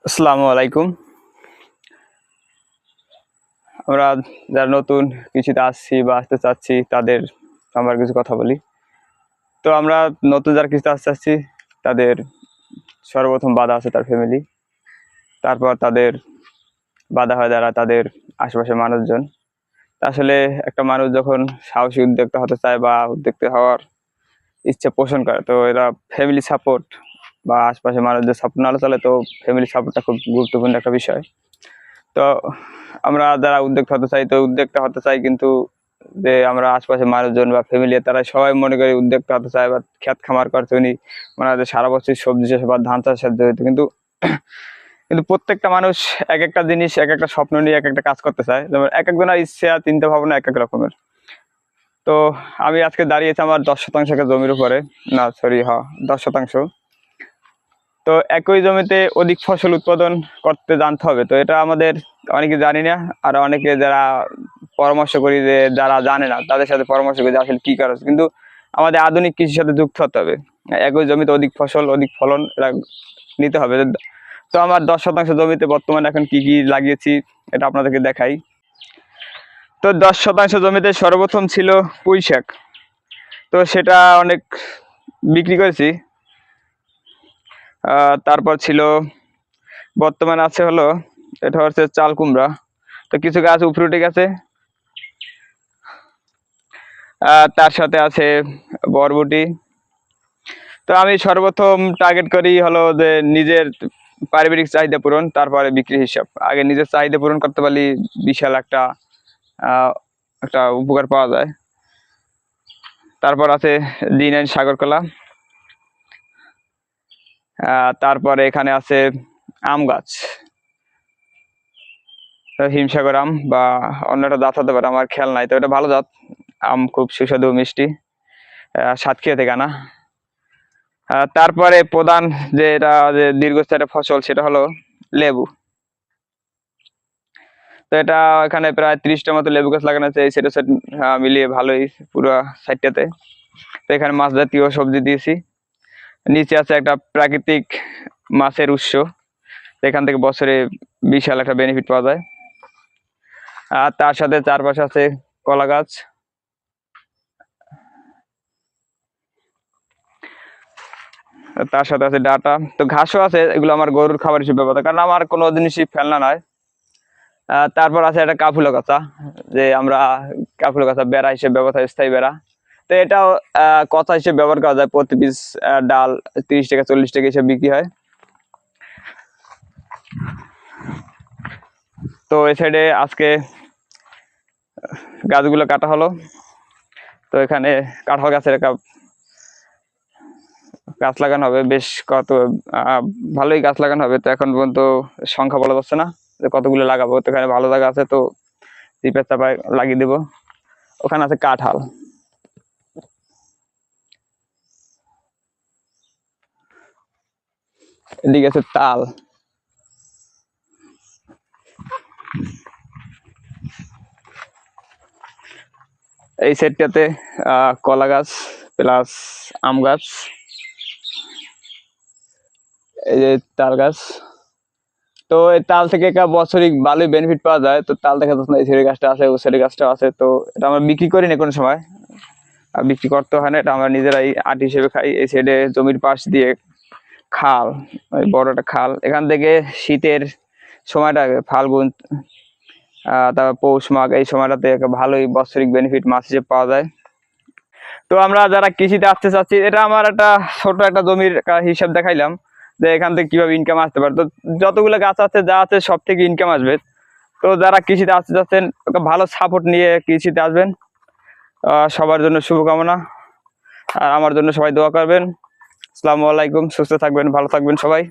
আসসালামু আলাইকুম। আমরা যারা নতুন কৃষিতে আসছি বা আসতে চাচ্ছি তাদের আমার কিছু কথা বলি। তো আমরা নতুন যারা কৃষিতে আসতে চাচ্ছি তাদের সর্বপ্রথম বাধা আছে তার ফ্যামিলি, তারপর তাদের বাধা হয় যারা তাদের আশেপাশের মানুষজন। আসলে একটা মানুষ যখন সাহসী উদ্যোক্তা হতে চায় বা উদ্যোক্তা হওয়ার ইচ্ছে পোষণ করে, তো এরা ফ্যামিলি সাপোর্ট বা আশপাশের মানুষদের সাপোর্ট না হলে চলে, তো ফ্যামিলি সাপোর্টটা খুব গুরুত্বপূর্ণ একটা বিষয়। তো আমরা যারা উদ্যোক্তা হতে চাই কিন্তু যে আমরা আশপাশের মানুষজন বা ফ্যামিলি তারা সবাই মনে করি উদ্যোক্তা হতে চায় বা ক্ষেত খামার করতে উনি মানে সারা বছর সবজি চাষ বা ধান চাষের সাথে জড়িত, কিন্তু কিন্তু প্রত্যেকটা মানুষ এক একটা জিনিস এক একটা স্বপ্ন নিয়ে এক একটা কাজ করতে চায়। যেমন এক একজনের ইচ্ছা চিন্তা ভাবনা এক এক রকমের। তো আমি আজকে দাঁড়িয়েছি আমার 10 শতাংশ একটা জমির উপরে, না সরি, হ্যাঁ 10 শতাংশ। তো একই জমিতে অধিক ফসল উৎপাদন করতে জানতে হবে, তো এটা আমাদের অনেকে জানি না। আর অনেকে যারা পরামর্শ করি, যে যারা জানে না তাদের সাথে পরামর্শ করি যে আসলে কি কারণ, কিন্তু আমাদের আধুনিক কৃষির সাথে যুক্ত হতে হবে। একই জমিতে অধিক ফসল অধিক ফলন এটা নিতে হবে। তো আমার 10 শতাংশ জমিতে বর্তমানে এখন কি কি লাগিয়েছি এটা আপনাদেরকে দেখাই। তো 10 শতাংশ জমিতে সর্বপ্রথম ছিল পুঁই শাক। তো সেটা অনেক বিক্রি করেছি। তারপর ছিল, বর্তমানে আছে হলো, এটা হচ্ছে চাল কুমড়া। তো কিছু গাছ উপরে উঠে গেছে। তার সাথে আছে বরবটি। তো আমি সর্বপ্রথম টার্গেট করি হলো যে নিজের পারিবারিক চাহিদা পূরণ, তারপরে বিক্রি হিসাব। আগে নিজের চাহিদা পূরণ করতে পারলে বিশাল একটা একটা উপকার পাওয়া যায়। তারপর আছে D9 সাগরকলা। তারপরে এখানে আছে আম গাছ, হিমসাগর আম বা অন্য একটা জাত হতে পারে, আমার খেয়াল নাই। তো এটা ভালো জাত আম, খুব সুস্বাদু মিষ্টি, সাতক্ষীরা থেকে আনা। তারপরে প্রধান যে এটা যে দীর্ঘস্থায়ী ফসল সেটা হলো লেবু। তো এটা এখানে প্রায় 30টার মতো লেবু গাছ লাগানো আছে, এই সেটা মিলিয়ে ভালোই পুরো সাইডটাতে। তো এখানে মাছ জাতীয় সবজি দিয়েছি। নিচে আছে একটা প্রাকৃতিক মাছের উৎস, এখান থেকে বছরে বিশাল একটা বেনিফিট পাওয়া যায়। আর তার সাথে চারপাশে আছে কলা গাছ। তার সাথে আছে ডাটা। তো ঘাসও আছে, এগুলো আমার গরুর খাবার হিসেবে ব্যবহার, কারণ আমার কোনো জিনিসই ফেলনা নয়। তারপর আছে একটা কাফুলো গাছা, যে আমরা কাফুলো গাছা বেড়া হিসেবে ব্যবহার হয়, স্থায়ী বেড়া। তো এটাও কথা হিসেবে ব্যবহার করা যায়। প্রতি পিস ডাল 30 টাকা 40 টাকা হিসেবে বিক্রি হয়। তো এই সাইডে আজকে গাছগুলো কাটা হলো। তো এখানে কাঁঠাল গাছের একটা গাছ লাগানো হবে, বেশ কত ভালোই গাছ লাগানো হবে। তো এখন পর্যন্ত সংখ্যা বলা যাচ্ছে না যে কতগুলো লাগাবো। তো এখানে ভালো জায়গা আছে, তো চিপের চাপায় লাগিয়ে দেবো। ওখানে আছে কাঁঠাল, এদিকে আছে তাল। এই সেটটাতে কলা গাছ প্লাস আম গাছ, এই যে তাল গাছ। তো এই তাল থেকে একটা বছরিক ভালোই বেনিফিট পাওয়া যায়। তো তাল দেখা যাচ্ছে না, এই সাইডের গাছটা আছে, ওই সাইডের গাছটা আছে। তো এটা আমরা বিক্রি করি না কোনো সময়, আর বিক্রি করতে হয় না, এটা আমরা নিজেরাই আট হিসেবে খাই। এই সাইডে জমির পাশ দিয়ে খাল, ওই বড় একটা খাল, এখান থেকে শীতের সময়টা ফাল্গুন তারপর পৌষ মাঘ এই সময়টাতে একটা ভালোই বছরিক বেনিফিট মাছ হিসেবে পাওয়া যায়। তো আমরা যারা কৃষিতে আসতে চাচ্ছি, এটা আমার একটা ছোট একটা জমির হিসাব দেখাইলাম যে এখান থেকে কিভাবে ইনকাম আসতে পারে। তো যতগুলো গাছ আছে যা আছে সব থেকে ইনকাম আসবে। তো যারা কৃষিতে আসতে চাচ্ছেন ভালো সাপোর্ট নিয়ে কৃষিতে আসবেন। সবার জন্য শুভকামনা, আর আমার জন্য সবাই দোয়া করবেন। আসসালামু আলাইকুম, সুস্থ থাকবেন, ভালো থাকবেন সবাই।